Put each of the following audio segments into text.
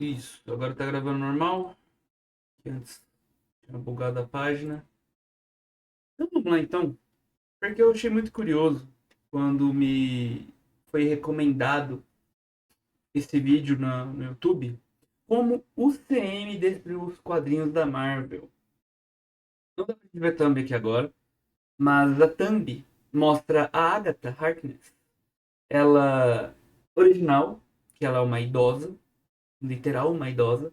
Isso, agora tá gravando normal. Que antes tinha bugado a página. Então vamos lá então. Porque eu achei muito curioso quando me foi recomendado esse vídeo no YouTube. Como o CM destruiu os quadrinhos da Marvel. Não dá pra ver a thumb aqui agora. Mas a thumb mostra a Agatha Harkness. Ela original, que ela é uma idosa. Literal uma idosa.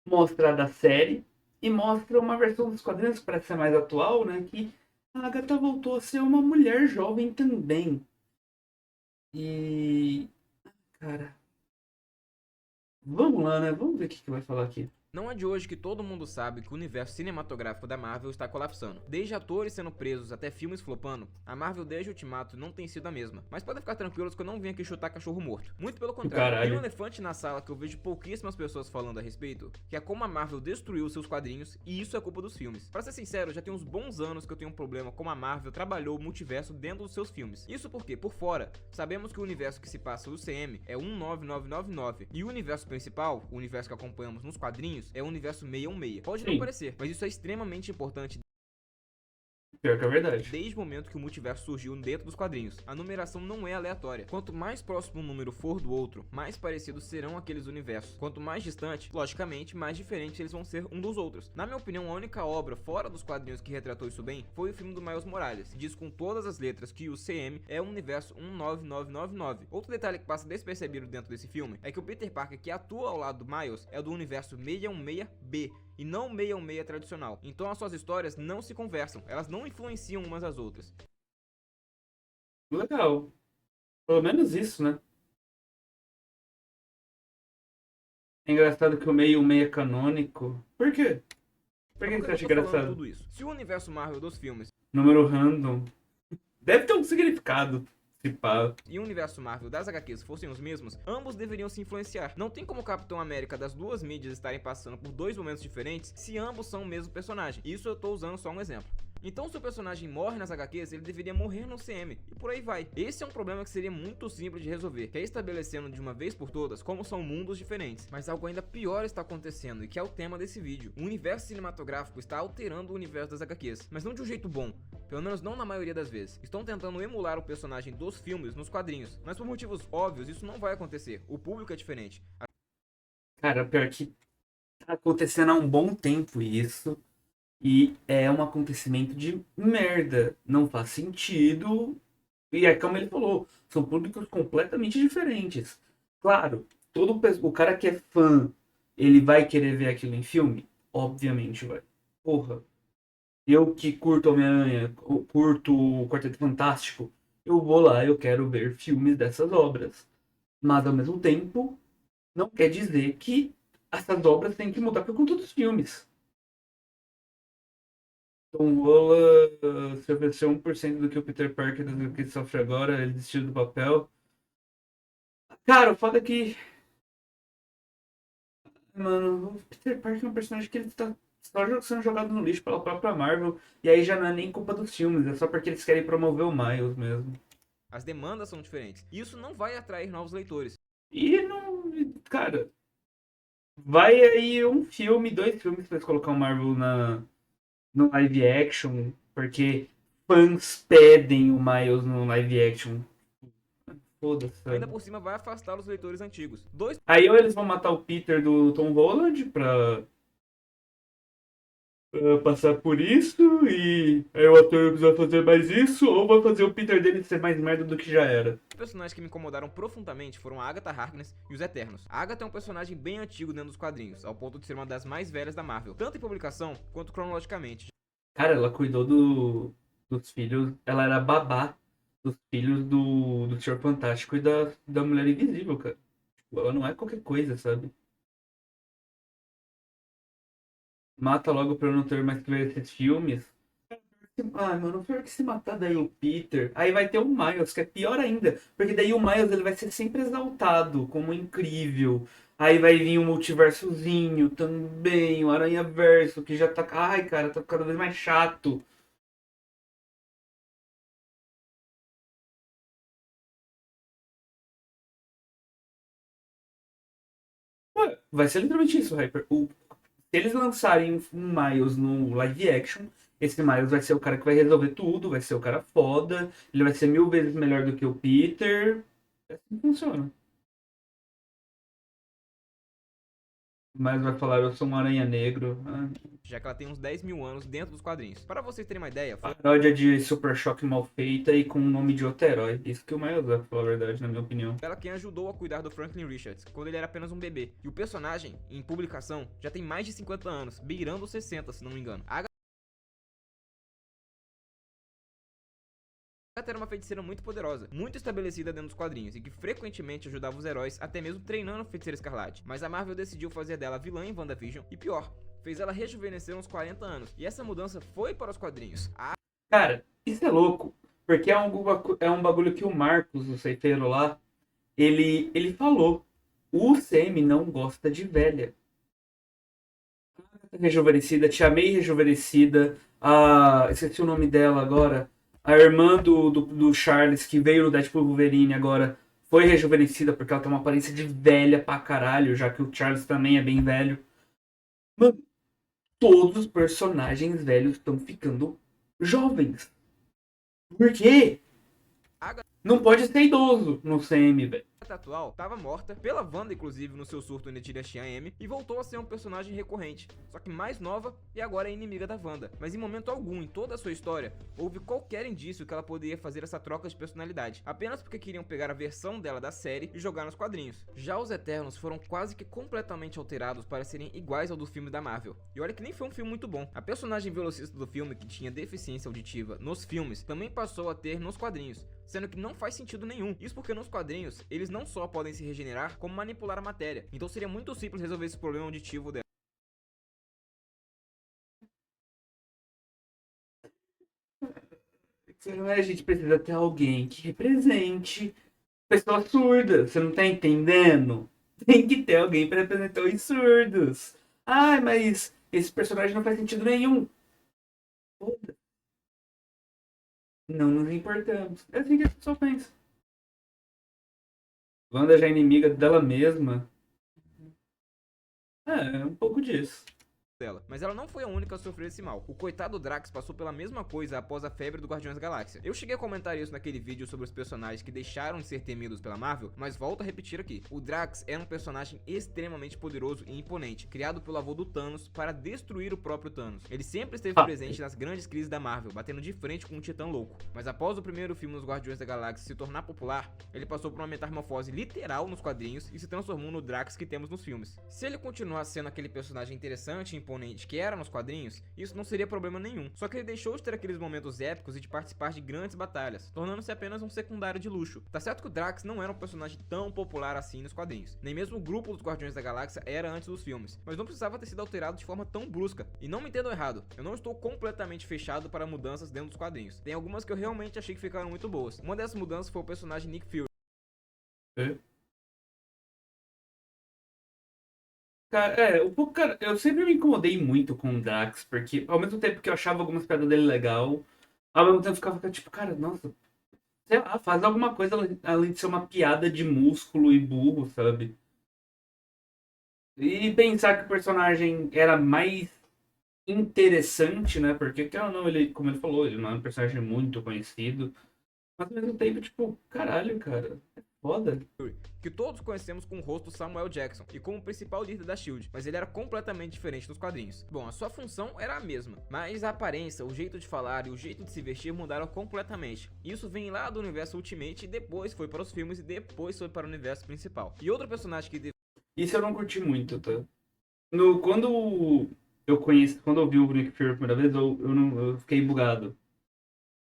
Mostra a da série e mostra uma versão dos quadrinhos que parece ser mais atual, né? Que a Agatha voltou a ser uma mulher jovem também. E. Cara, vamos lá, né? Vamos ver o que vai falar aqui. Não é de hoje que todo mundo sabe que o universo cinematográfico da Marvel está colapsando. Desde atores sendo presos até filmes flopando, a Marvel desde Ultimato não tem sido a mesma. Mas podem ficar tranquilos que eu não vim aqui chutar cachorro morto. Muito pelo contrário. Tem um Caralho. elefante na sala que eu vejo pouquíssimas pessoas falando a respeito, que é como a Marvel destruiu seus quadrinhos e isso é culpa dos filmes. Pra ser sincero, já tem uns bons anos que eu tenho um problema como a Marvel trabalhou o multiverso dentro dos seus filmes. Isso porque, por fora, sabemos que o universo que se passa no CM é 19999 e o universo principal, o universo que acompanhamos nos quadrinhos, é o universo 616. Pode não Sim, parecer, mas isso é extremamente importante pior que é verdade. desde o momento que o multiverso surgiu dentro dos quadrinhos. A numeração não é aleatória. Quanto mais próximo um número for do outro, mais parecidos serão aqueles universos. Quanto mais distante, logicamente, mais diferentes eles vão ser um dos outros. Na minha opinião, a única obra fora dos quadrinhos que retratou isso bem foi o filme do Miles Morales. Diz com todas as letras que o CM é o universo 19999. Outro detalhe que passa despercebido dentro desse filme é que o Peter Parker que atua ao lado do Miles é do universo 616B e não 616 tradicional. Então as suas histórias não se conversam, elas não influenciam umas às outras. Legal. Pelo menos isso, né? É engraçado que o meio é canônico. Por quê? Por Mas que por que você eu acha tô falando engraçado? tudo isso? Se o universo Marvel dos filmes Número random. Deve ter um significado. Se pá. e o universo Marvel das HQs fossem os mesmos, ambos deveriam se influenciar. Não tem como o Capitão América das duas mídias estarem passando por dois momentos diferentes se ambos são o mesmo personagem. Isso eu tô usando só um exemplo. Então, se o personagem morre nas HQs, ele deveria morrer no CM, e por aí vai. Esse é um problema que seria muito simples de resolver, que é estabelecendo de uma vez por todas como são mundos diferentes. Mas algo ainda pior está acontecendo, e que é o tema desse vídeo. O universo cinematográfico está alterando o universo das HQs, mas não de um jeito bom. Pelo menos não na maioria das vezes. Estão tentando emular o personagem dos filmes nos quadrinhos, mas por motivos óbvios isso não vai acontecer. O público é diferente. Cara, pior que tá acontecendo há um bom tempo isso. E é um acontecimento de merda. Não faz sentido. E é como ele falou, são públicos completamente diferentes. Claro, o cara que é fã, ele vai querer ver aquilo em filme? Obviamente vai. Porra, eu que curto Homem-Aranha, curto o Quarteto Fantástico, eu vou lá, eu quero ver filmes dessas obras. Mas ao mesmo tempo, não quer dizer que essas obras têm que mudar por conta dos filmes. Tom Holland se ofereceu 1% do que o Peter Parker que sofre agora, ele desistiu do papel. Cara, o foda é que, mano, o Peter Parker é um personagem que ele tá só sendo jogado no lixo pela própria Marvel, e aí já não é nem culpa dos filmes, é só porque eles querem promover o Miles mesmo. As demandas são diferentes. Isso não vai atrair novos leitores. E não, cara, vai aí um filme, dois filmes pra eles colocar o Marvel no live action, porque fãs pedem o Miles no live action. Foda-se, Ainda sabe? por cima vai afastar os leitores antigos. Dois Aí ou eles vão matar o Peter do Tom Holland pra passar por isso, e aí o ator precisa fazer mais isso, ou vai fazer o Peter dele ser mais merda do que já era. personagens que me incomodaram profundamente foram a Agatha Harkness e os Eternos. A Agatha é um personagem bem antigo dentro dos quadrinhos, ao ponto de ser uma das mais velhas da Marvel, tanto em publicação quanto cronologicamente. Cara, ela cuidou dos filhos, ela era babá dos filhos do Senhor Fantástico e da Mulher Invisível, cara. Tipo, ela não é qualquer coisa, sabe? Mata logo pra eu não ter mais que ver esses filmes. Ai, mano, pior que se matar daí o Peter, aí vai ter o Miles, que é pior ainda, porque daí o Miles ele vai ser sempre exaltado como incrível. Aí vai vir um multiversozinho também, o Aranha-Verso, que já tá. Ai, cara, tá cada vez mais chato. Ué, vai ser literalmente isso, Hyper. Se eles lançarem um Miles no live action, esse Miles vai ser o cara que vai resolver tudo, vai ser o cara foda, ele vai ser 1000 vezes melhor do que o Peter. É assim que funciona. Mas vai falar, eu sou um aranha negro. Ah, já que ela tem uns 10 mil anos dentro dos quadrinhos. Para vocês terem uma ideia, foi paródia de Super Choque mal feita e com o nome de outro herói. Isso que o Miles é, pra falar a verdade, na minha opinião. ela quem ajudou a cuidar do Franklin Richards, quando ele era apenas um bebê. E o personagem, em publicação, já tem mais de 50 anos, beirando os 60, se não me engano. A Agatha era uma feiticeira muito poderosa, muito estabelecida dentro dos quadrinhos, e que frequentemente ajudava os heróis, até mesmo treinando a Feiticeira Escarlate. Mas a Marvel decidiu fazer dela vilã em WandaVision, e pior, fez ela rejuvenescer uns 40 anos. E essa mudança foi para os quadrinhos. Cara, isso é louco. Porque é um bagulho que o Marcos, o ceifeiro lá, ele falou. O CM não gosta de velha. Rejuvenescida, Tia May rejuvenescida. Esqueci o nome dela agora. A irmã do Charles, que veio no Deadpool Wolverine agora, foi rejuvenescida porque ela tem uma aparência de velha pra caralho, já que o Charles também é bem velho. Mano, todos os personagens velhos estão ficando jovens. Por quê? Não pode ser idoso no CM, velho. Atual estava morta pela Wanda, inclusive no seu surto onde tinha a M, e voltou a ser um personagem recorrente, só que mais nova e agora é inimiga da Wanda. Mas em momento algum em toda a sua história houve qualquer indício que ela poderia fazer essa troca de personalidade, apenas porque queriam pegar a versão dela da série e jogar nos quadrinhos. Já os Eternos foram quase que completamente alterados para serem iguais ao dos filmes da Marvel, e olha que nem foi um filme muito bom. A personagem velocista do filme, que tinha deficiência auditiva nos filmes, também passou a ter nos quadrinhos, sendo que não faz sentido nenhum. Isso porque nos quadrinhos eles não só podem se regenerar, como manipular a matéria. Então seria muito simples resolver esse problema auditivo dela. A gente precisa ter alguém que represente pessoas surdas. Você não tá entendendo? Tem que ter alguém para representar os surdos. Ah, mas esse personagem não faz sentido nenhum. Foda. Não nos importamos. É assim que a pessoa pensa. Wanda já é inimiga dela mesma. É um pouco disso. Mas ela não foi a única a sofrer esse mal. O coitado Drax passou pela mesma coisa após a febre do Guardiões da Galáxia. Eu cheguei a comentar isso naquele vídeo sobre os personagens que deixaram de ser temidos pela Marvel, mas volto a repetir aqui. O Drax era um personagem extremamente poderoso e imponente, criado pelo avô do Thanos para destruir o próprio Thanos. Ele sempre esteve presente nas grandes crises da Marvel, batendo de frente com um titã louco. Mas após o primeiro filme dos Guardiões da Galáxia se tornar popular, ele passou por uma metamorfose literal nos quadrinhos e se transformou no Drax que temos nos filmes. Se ele continuasse sendo aquele personagem interessante e imponente que era nos quadrinhos, isso não seria problema nenhum. Só que ele deixou de ter aqueles momentos épicos e de participar de grandes batalhas, tornando-se apenas um secundário de luxo. Tá certo que o Drax não era um personagem tão popular assim nos quadrinhos, nem mesmo o grupo dos Guardiões da Galáxia era antes dos filmes, mas não precisava ter sido alterado de forma tão brusca. E não me entendam errado, eu não estou completamente fechado para mudanças dentro dos quadrinhos. Tem algumas que eu realmente achei que ficaram muito boas. Uma dessas mudanças foi o personagem Nick Fury. Cara, cara, eu sempre me incomodei muito com o Drax, porque ao mesmo tempo que eu achava algumas piadas dele legal, ao mesmo tempo eu ficava tipo, cara, nossa, sei lá, faz alguma coisa além de ser uma piada de músculo e burro, sabe? E pensar que o personagem era mais interessante, né? Porque, quer ou não, ele, como ele falou, ele não é um personagem muito conhecido, mas ao mesmo tempo, tipo, caralho, cara, é foda. Que todos conhecemos com o rosto Samuel Jackson e como principal líder da SHIELD, mas ele era completamente diferente nos quadrinhos. Bom, a sua função era a mesma, mas a aparência, o jeito de falar e o jeito de se vestir mudaram completamente. Isso vem lá do universo Ultimate e depois foi para os filmes e depois foi para o universo principal. E outro personagem que... Isso eu não curti muito, tá? Quando eu vi o Nick Fury a primeira vez, eu fiquei bugado.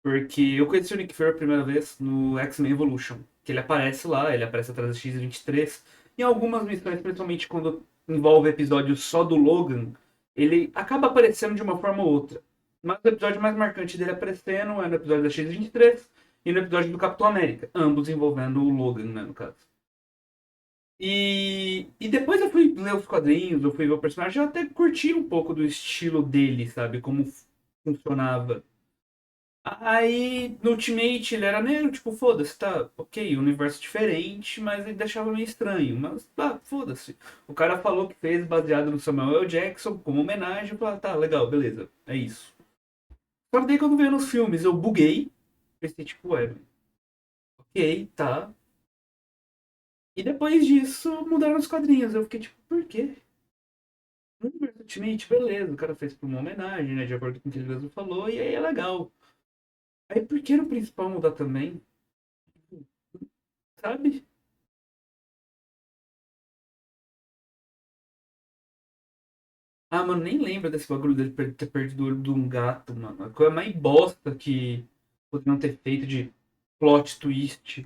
Porque eu conheci o Nick Fury a primeira vez no X-Men Evolution. Que ele aparece lá, ele aparece atrás da X-23. Em algumas missões, principalmente quando envolve episódios só do Logan, ele acaba aparecendo de uma forma ou outra. Mas o episódio mais marcante dele aparecendo é no episódio da X-23 e no episódio do Capitão América. Ambos envolvendo o Logan, né, no caso. E depois eu fui ler os quadrinhos, eu fui ver o personagem, eu até curti um pouco do estilo dele, sabe? Como funcionava. Aí no Ultimate ele era negro, tipo, foda-se, tá, ok, universo diferente, mas ele deixava meio estranho. Mas, foda-se. O cara falou que fez baseado no Samuel L. Jackson, como homenagem, tá, legal, beleza, é isso. Só que daí quando veio nos filmes eu buguei, pensei, tipo, ok, tá. E depois disso mudaram os quadrinhos. Eu fiquei tipo, por quê? No universo Ultimate, beleza, o cara fez por uma homenagem, né? De acordo com o que ele mesmo falou, e aí é legal. Aí por que no principal mudar também? Sabe? Ah, mano, nem lembra desse bagulho dele ter perdido o olho de um gato, mano. A coisa mais bosta que poderiam ter feito de plot twist.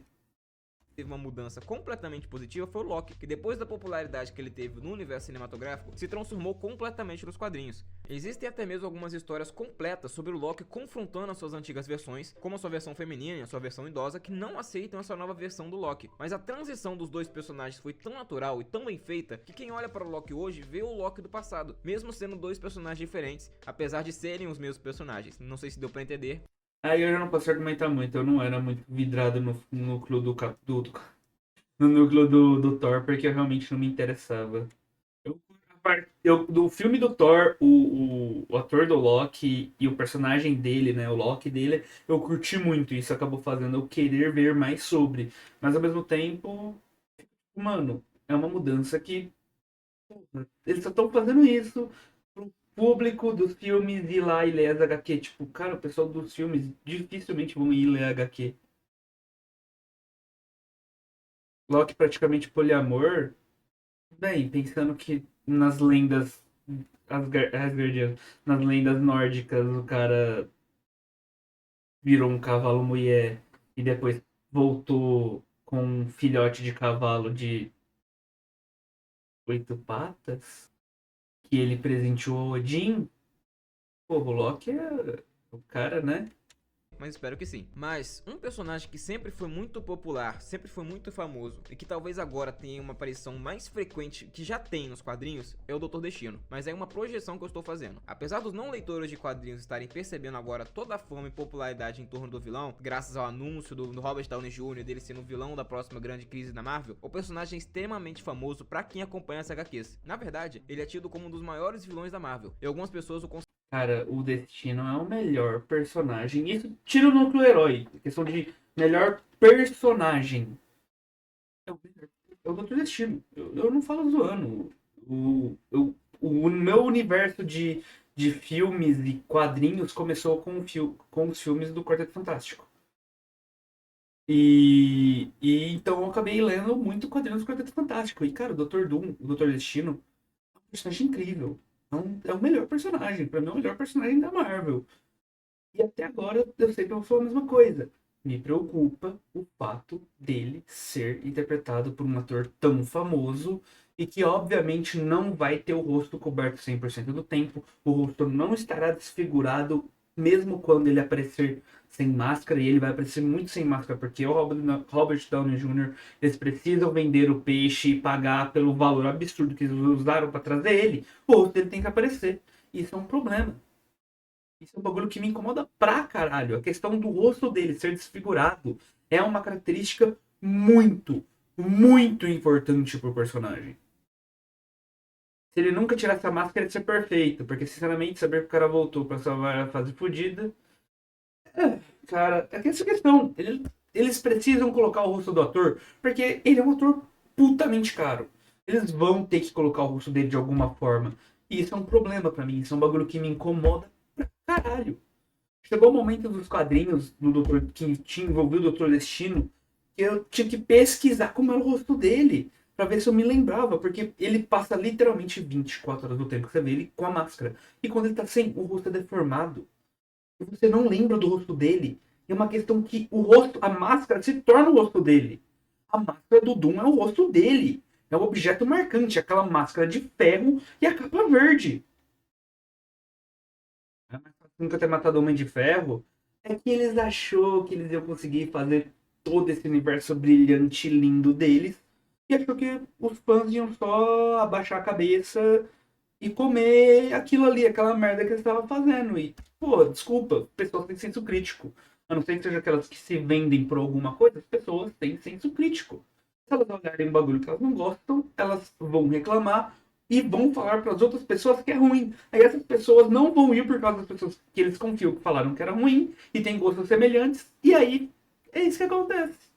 Teve uma mudança completamente positiva foi o Loki, que depois da popularidade que ele teve no universo cinematográfico, se transformou completamente nos quadrinhos. Existem até mesmo algumas histórias completas sobre o Loki confrontando as suas antigas versões, como a sua versão feminina e a sua versão idosa, que não aceitam essa nova versão do Loki. Mas a transição dos dois personagens foi tão natural e tão bem feita que quem olha para o Loki hoje vê o Loki do passado, mesmo sendo dois personagens diferentes, apesar de serem os mesmos personagens. Não sei se deu para entender. Aí eu já não posso argumentar muito, eu não era muito vidrado no núcleo no núcleo do Thor, porque eu realmente não me interessava. Eu, do filme do Thor, o ator do Loki e o personagem dele, né, o Loki dele, eu curti muito. Isso acabou fazendo eu querer ver mais sobre. Mas ao mesmo tempo, mano, é uma mudança que porra, eles só estão fazendo isso pro público dos filmes ir lá e ler as HQ. Tipo, cara, o pessoal dos filmes dificilmente vão ir ler HQ. Loki praticamente poliamor. Bem, pensando que nas lendas Asgardianas, nas lendas nórdicas, o cara virou um cavalo mulher e depois voltou com um filhote de cavalo de 8 patas que ele presenteou a Odin. Pô, o Loki é o cara, né? Mas espero que sim. Mas um personagem que sempre foi muito popular, sempre foi muito famoso e que talvez agora tenha uma aparição mais frequente que já tem nos quadrinhos é o Doutor Destino. Mas é uma projeção que eu estou fazendo. Apesar dos não leitores de quadrinhos estarem percebendo agora toda a fama e popularidade em torno do vilão, graças ao anúncio do Robert Downey Jr. dele sendo o vilão da próxima grande crise da Marvel, o personagem é extremamente famoso para quem acompanha as HQs. Na verdade, ele é tido como um dos maiores vilões da Marvel e algumas pessoas o Cara, o Destino é o melhor personagem. Isso tira o núcleo herói. A questão de melhor personagem. É o, melhor, é o Doutor Destino. Eu não falo zoando. O meu universo de filmes e quadrinhos começou com os filmes do Quarteto Fantástico. E então eu acabei lendo muito quadrinhos do Quarteto Fantástico. E, cara, o Doutor Doom, o Doutor Destino, é um personagem incrível. É o melhor personagem. Pra mim, é o melhor personagem da Marvel. E até agora eu sempre vou falar a mesma coisa. Me preocupa o fato dele ser interpretado por um ator tão famoso e que obviamente não vai ter o rosto coberto 100% do tempo. O rosto não estará desfigurado mesmo quando ele aparecer sem máscara, e ele vai aparecer muito sem máscara porque o Robert Downey Jr. eles precisam vender o peixe e pagar pelo valor absurdo que eles usaram para trazer ele. O rosto dele tem que aparecer. Isso é um problema. Isso é um bagulho que me incomoda pra caralho. A questão do rosto dele ser desfigurado é uma característica muito, muito importante pro personagem. Se ele nunca tirasse a máscara, ia ser perfeito. Porque, sinceramente, saber que o cara voltou pra salvar a fase fodida. Cara, é essa questão. Eles precisam colocar o rosto do ator, porque ele é um ator putamente caro. Eles vão ter que colocar o rosto dele de alguma forma. E isso é um problema pra mim. Isso é um bagulho que me incomoda pra caralho. Chegou o momento dos quadrinhos do Doutor que tinha envolvido o Doutor Destino, que eu tinha que pesquisar como era o rosto dele, pra ver se eu me lembrava, porque ele passa literalmente 24 horas do tempo que você vê ele com a máscara. E quando ele tá sem, o rosto é deformado. E você não lembra do rosto dele. É uma questão que o rosto, a máscara se torna o rosto dele. A máscara do Doom é o rosto dele. É o objeto marcante, aquela máscara de ferro e a capa verde. Nunca ter matado o Homem de Ferro, é que eles achou que eles iam conseguir fazer todo esse universo brilhante e lindo deles, e achou que os fãs iam só abaixar a cabeça e comer aquilo ali, aquela merda que eles estavam fazendo. E, pô, desculpa, pessoas têm senso crítico. A não ser que seja aquelas que se vendem por alguma coisa, as pessoas têm senso crítico. Se elas olharem um bagulho que elas não gostam, elas vão reclamar e vão falar para as outras pessoas que é ruim. Aí essas pessoas não vão ir por causa das pessoas que eles confiam que falaram que era ruim e têm gostos semelhantes. E aí é isso que acontece.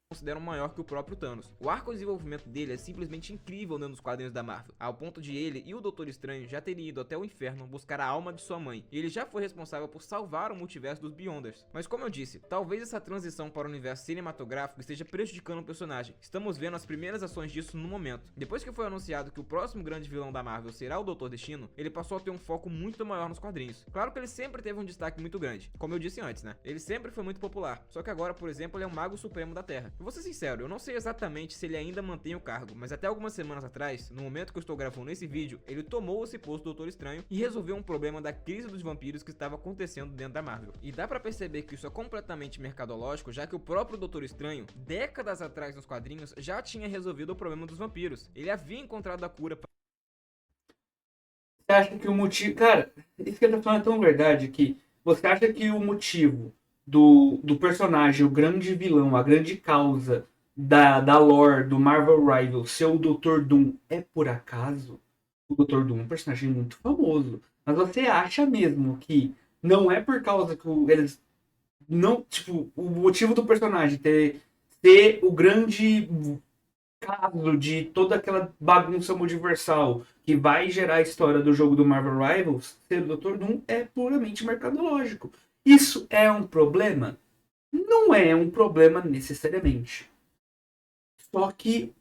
Consideram maior que o próprio Thanos. O arco de desenvolvimento dele é simplesmente incrível dentro dos quadrinhos da Marvel, ao ponto de ele e o Doutor Estranho já terem ido até o inferno buscar a alma de sua mãe, e ele já foi responsável por salvar o multiverso dos Beyonders. Mas como eu disse, talvez essa transição para o universo cinematográfico esteja prejudicando o personagem. Estamos vendo as primeiras ações disso no momento. Depois que foi anunciado que o próximo grande vilão da Marvel será o Doutor Destino, ele passou a ter um foco muito maior nos quadrinhos. Claro que ele sempre teve um destaque muito grande, como eu disse antes, né? Ele sempre foi muito popular, só que agora, por exemplo, ele é um mago supremo da Terra. Eu vou ser sincero, eu não sei exatamente se ele ainda mantém o cargo, mas até algumas semanas atrás, no momento que eu estou gravando esse vídeo, ele tomou esse posto do Doutor Estranho e resolveu um problema da crise dos vampiros que estava acontecendo dentro da Marvel. E dá pra perceber que isso é completamente mercadológico, já que o próprio Doutor Estranho, décadas atrás nos quadrinhos, já tinha resolvido o problema dos vampiros. Ele havia encontrado a cura pra... Você acha que o motivo. Cara, isso que ele tá falando é tão verdade que você acha que o motivo do personagem, o grande vilão, a grande causa da lore do Marvel Rivals ser o Dr. Doom é por acaso? O Dr. Doom é um personagem muito famoso. Mas você acha mesmo que não é por causa que eles. Não, tipo, o motivo do personagem ser o grande caso de toda aquela bagunça multiversal que vai gerar a história do jogo do Marvel Rivals, ser o Dr. Doom é puramente mercadológico. Isso é um problema? Não é um problema necessariamente. Só que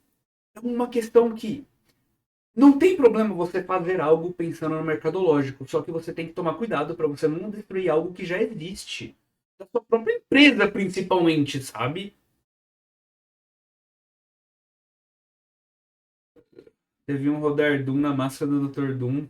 é uma questão que não tem problema você fazer algo pensando no mercadológico, só que você tem que tomar cuidado para você não destruir algo que já existe. Da sua própria empresa, principalmente, sabe? Teve um rodar Doom na máscara do Dr. Doom.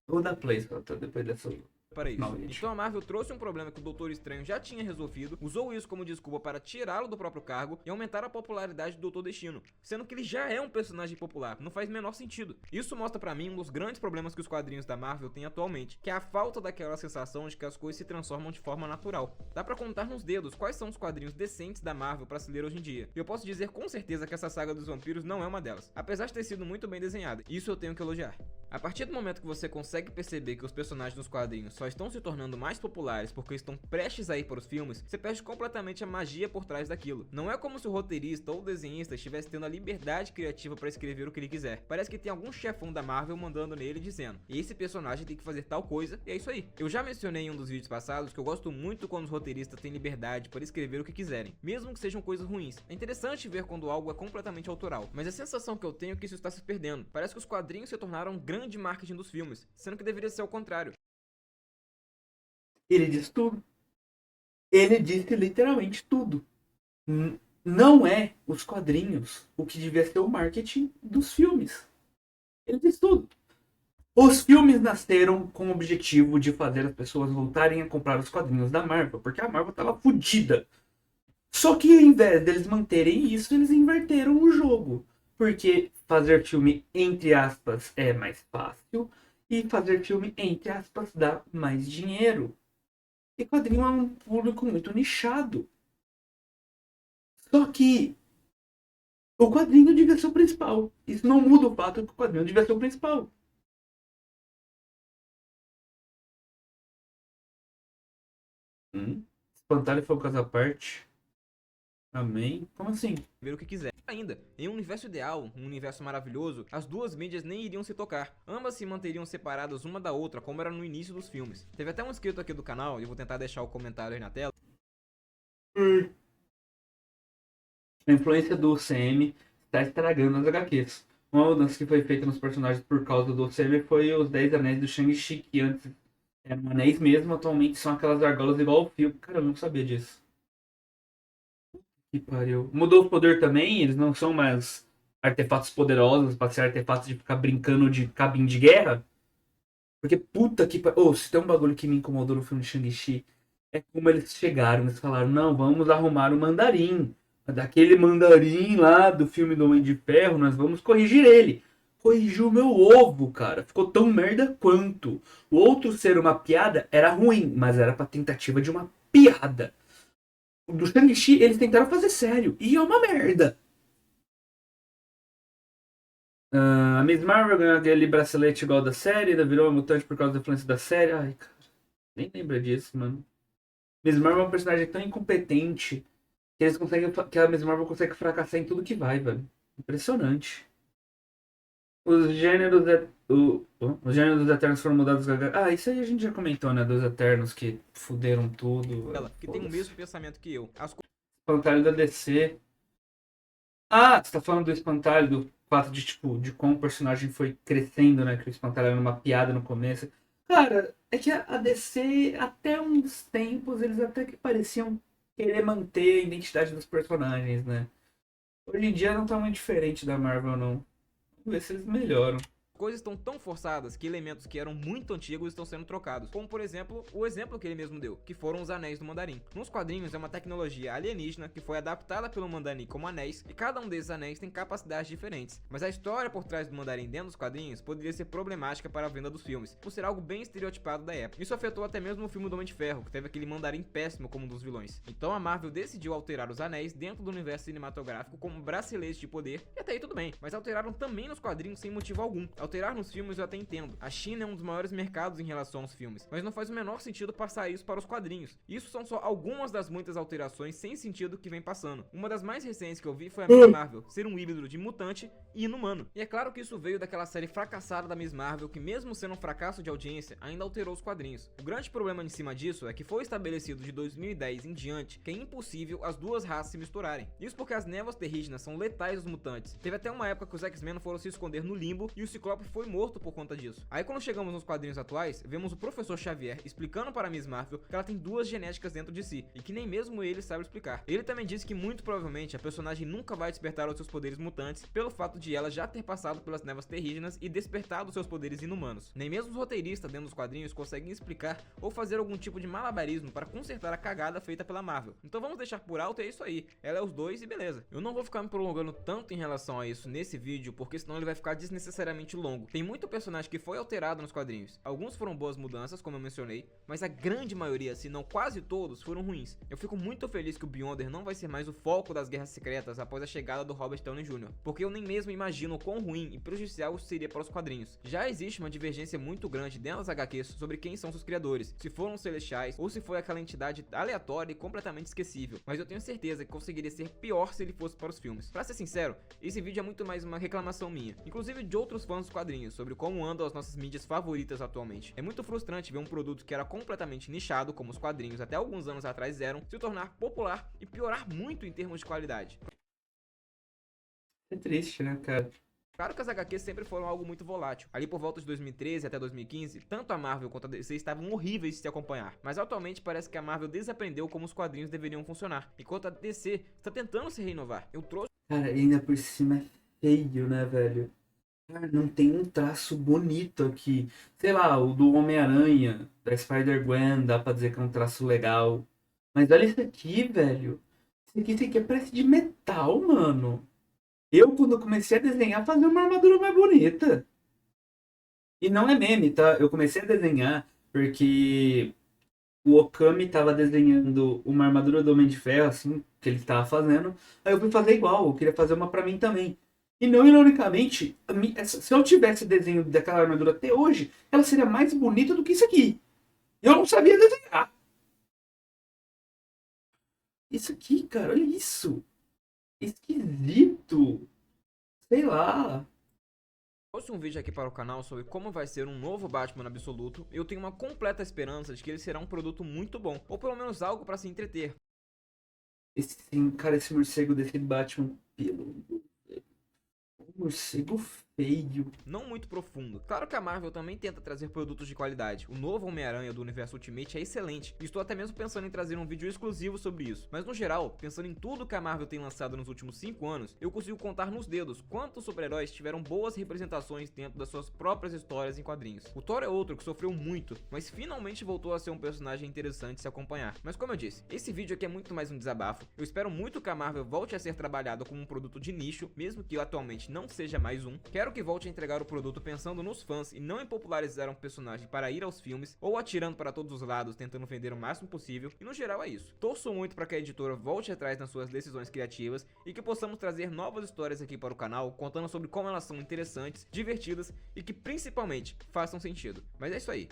Vou dar play depois dessa. para isso. Não, gente. Então a Marvel trouxe um problema que o Doutor Estranho já tinha resolvido, usou isso como desculpa para tirá-lo do próprio cargo e aumentar a popularidade do Doutor Destino, sendo que ele já é um personagem popular, não faz o menor sentido. Isso mostra pra mim um dos grandes problemas que os quadrinhos da Marvel têm atualmente, que é a falta daquela sensação de que as coisas se transformam de forma natural. Dá pra contar nos dedos quais são os quadrinhos decentes da Marvel pra se ler hoje em dia, e eu posso dizer com certeza que essa saga dos vampiros não é uma delas, apesar de ter sido muito bem desenhada, isso eu tenho que elogiar. A partir do momento que você consegue perceber que os personagens nos quadrinhos só estão se tornando mais populares porque estão prestes a ir para os filmes, você perde completamente a magia por trás daquilo. Não é como se o roteirista ou o desenhista estivesse tendo a liberdade criativa para escrever o que ele quiser. Parece que tem algum chefão da Marvel mandando nele dizendo: esse personagem tem que fazer tal coisa, e é isso aí. Eu já mencionei em um dos vídeos passados que eu gosto muito quando os roteiristas têm liberdade para escrever o que quiserem, mesmo que sejam coisas ruins. É interessante ver quando algo é completamente autoral, mas a sensação que eu tenho é que isso está se perdendo. Parece que os quadrinhos se tornaram um grande marketing dos filmes, sendo que deveria ser o contrário. Ele disse tudo. Ele disse literalmente tudo. Não é os quadrinhos o que devia ser o marketing dos filmes. Ele disse tudo. Os filmes nasceram com o objetivo de fazer as pessoas voltarem a comprar os quadrinhos da Marvel, porque a Marvel tava fodida. Só que ao invés deles manterem isso, eles inverteram o jogo. Porque fazer filme, entre aspas, é mais fácil, e fazer filme, entre aspas, dá mais dinheiro. E quadrinho é um público muito nichado. Só que o quadrinho devia ser o principal. Isso não muda o fato que o quadrinho devia ser o principal. Espantalho foi o caso à parte. Amém. Como assim? Ver o que quiser. Ainda, em um universo ideal, um universo maravilhoso, as duas mídias nem iriam se tocar. Ambas se manteriam separadas uma da outra, como era no início dos filmes. Teve até um inscrito aqui do canal, e eu vou tentar deixar o comentário aí na tela. A influência do CM está estragando as HQs. Uma mudança que foi feita nos personagens por causa do CM foi os 10 anéis do Shang-Chi, que antes eram anéis mesmo, atualmente são aquelas argolas igual ao fio. Cara, eu não sabia disso. Que pariu. Mudou o poder também, eles não são mais artefatos poderosos para ser artefatos de ficar brincando de cabine de guerra. Porque puta que pariu. Se tem um bagulho que me incomodou no filme de Shang-Chi, é como eles chegaram, eles falaram: não, vamos arrumar o mandarim. daquele mandarim lá do filme do Homem de Ferro, nós vamos corrigir ele. Corrigiu o meu ovo, cara. Ficou tão merda quanto. O outro ser uma piada era ruim, mas era pra tentativa de uma piada. O do Shang-Chi, eles tentaram fazer sério. E é uma merda. A Miss Marvel ganhou aquele bracelete igual da série, ainda virou uma mutante por causa da influência da série. Ai, cara. Nem lembra disso, mano. Miss Marvel é um personagem tão incompetente que eles conseguem. Que a Miss Marvel consegue fracassar em tudo que vai, velho. Impressionante. Os gêneros. Os gêneros dos Eternos foram mudados. Isso aí a gente já comentou, né? Dos Eternos que fuderam tudo. Ela, que tem o mesmo pensamento que eu. Espantalho da DC. Ah, você tá falando do espantalho, do fato de, tipo, de como o personagem foi crescendo, né? Que o espantalho era uma piada no começo. Cara, é que a DC, até uns tempos, eles até que pareciam querer manter a identidade dos personagens, né? Hoje em dia não tá muito diferente da Marvel, não. Vamos ver se eles melhoram. Coisas estão tão forçadas que elementos que eram muito antigos estão sendo trocados, como por exemplo, o exemplo que ele mesmo deu, que foram os anéis do mandarim. Nos quadrinhos é uma tecnologia alienígena que foi adaptada pelo mandarim como anéis, e cada um desses anéis tem capacidades diferentes, mas a história por trás do mandarim dentro dos quadrinhos poderia ser problemática para a venda dos filmes, por ser algo bem estereotipado da época. Isso afetou até mesmo o filme do Homem de Ferro, que teve aquele mandarim péssimo como um dos vilões. Então a Marvel decidiu alterar os anéis dentro do universo cinematográfico como braceletes de poder, e até aí tudo bem, mas alteraram também nos quadrinhos sem motivo algum. Alterar nos filmes eu até entendo. A China é um dos maiores mercados em relação aos filmes, mas não faz o menor sentido passar isso para os quadrinhos. Isso são só algumas das muitas alterações sem sentido que vem passando. Uma das mais recentes que eu vi foi a Miss Marvel ser um híbrido de mutante e inumano. E é claro que isso veio daquela série fracassada da Miss Marvel, que mesmo sendo um fracasso de audiência, ainda alterou os quadrinhos. O grande problema em cima disso é que foi estabelecido de 2010 em diante que é impossível as duas raças se misturarem. Isso porque as névoas terrígenas são letais aos mutantes. Teve até uma época que os X-Men foram se esconder no limbo e o Ciclope foi morto por conta disso. Aí quando chegamos nos quadrinhos atuais, vemos o Professor Xavier explicando para a Miss Marvel que ela tem duas genéticas dentro de si, e que nem mesmo ele sabe explicar. Ele também disse que muito provavelmente a personagem nunca vai despertar os seus poderes mutantes, pelo fato de ela já ter passado pelas névoas terrígenas e despertado os seus poderes inumanos. Nem mesmo os roteiristas dentro dos quadrinhos conseguem explicar ou fazer algum tipo de malabarismo para consertar a cagada feita pela Marvel. Então vamos deixar por alto, é isso aí. Ela é os dois e beleza. Eu não vou ficar me prolongando tanto em relação a isso nesse vídeo, porque senão ele vai ficar desnecessariamente longo. Tem muito personagem que foi alterado nos quadrinhos. Alguns foram boas mudanças, como eu mencionei, mas a grande maioria, se não quase todos, foram ruins. Eu fico muito feliz que o Beyonder não vai ser mais o foco das guerras secretas após a chegada do Robert Downey Jr., porque eu nem mesmo imagino o quão ruim e prejudicial isso seria para os quadrinhos. Já existe uma divergência muito grande dentro das HQs sobre quem são seus criadores, se foram os Celestiais ou se foi aquela entidade aleatória e completamente esquecível, mas eu tenho certeza que conseguiria ser pior se ele fosse para os filmes. Pra ser sincero, esse vídeo é muito mais uma reclamação minha, inclusive de outros fãs dos quadrinhos, sobre como andam as nossas mídias favoritas atualmente. É muito frustrante ver um produto que era completamente nichado, como os quadrinhos até alguns anos atrás eram, se tornar popular e piorar muito em termos de qualidade. É triste, né, cara? Claro que as HQs sempre foram algo muito volátil. Ali por volta de 2013 até 2015, tanto a Marvel quanto a DC estavam horríveis de se acompanhar. Mas atualmente parece que a Marvel desaprendeu como os quadrinhos deveriam funcionar, enquanto a DC está tentando se renovar. Eu trouxe... Cara, ainda por cima é feio, né, velho? Cara, não tem um traço bonito aqui. Sei lá, o do Homem-Aranha, da Spider-Gwen, dá pra dizer que é um traço legal. Mas olha isso aqui, velho. Isso aqui parece de metal, mano. Eu, quando comecei a desenhar, fazia uma armadura mais bonita. E não é meme, tá? Eu comecei a desenhar porque o Okami tava desenhando uma armadura do Homem de Ferro, assim, que ele tava fazendo. Aí eu fui fazer igual, eu queria fazer uma pra mim também. E não ironicamente, se eu tivesse desenho daquela armadura até hoje, ela seria mais bonita do que isso aqui. Eu não sabia desenhar. Isso aqui, cara, olha isso. Esquisito. Sei lá. Trouxe um vídeo aqui para o canal sobre como vai ser um novo Batman absoluto, e eu tenho uma completa esperança de que ele será um produto muito bom, ou pelo menos algo para se entreter. Cara, esse morcego desse Batman, pelo morcego feio. Não muito profundo. Claro que a Marvel também tenta trazer produtos de qualidade. O novo Homem-Aranha do universo Ultimate é excelente, e estou até mesmo pensando em trazer um vídeo exclusivo sobre isso. Mas no geral, pensando em tudo que a Marvel tem lançado nos últimos 5 anos, eu consigo contar nos dedos quantos super-heróis tiveram boas representações dentro das suas próprias histórias em quadrinhos. O Thor é outro que sofreu muito, mas finalmente voltou a ser um personagem interessante de se acompanhar. Mas como eu disse, esse vídeo aqui é muito mais um desabafo. Eu espero muito que a Marvel volte a ser trabalhada como um produto de nicho, mesmo que atualmente não seja mais um. Quero que volte a entregar o produto pensando nos fãs e não em popularizar um personagem para ir aos filmes ou atirando para todos os lados tentando vender o máximo possível, e no geral é isso. Torço muito para que a editora volte atrás nas suas decisões criativas e que possamos trazer novas histórias aqui para o canal, contando sobre como elas são interessantes, divertidas e que principalmente façam sentido. Mas é isso aí.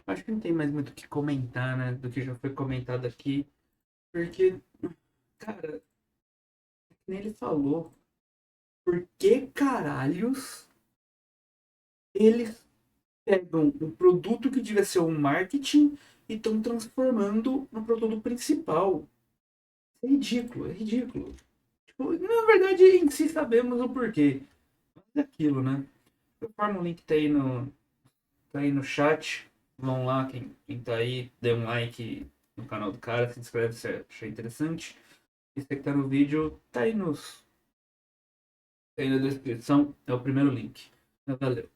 Acho que não tem mais muito o que comentar, né? Do que já foi comentado aqui. Porque, cara, que nem ele falou. Por que caralhos eles pegam um produto que devia ser um marketing e estão transformando no produto principal? É ridículo, é ridículo. Tipo, na verdade, em si sabemos o porquê. Mas é aquilo, né? Conforme o link tá aí no chat. Vão lá, quem tá aí, dê um like no canal do cara, se inscreve se achar interessante. E você que tá no vídeo, tá aí na descrição, é o primeiro link. Valeu.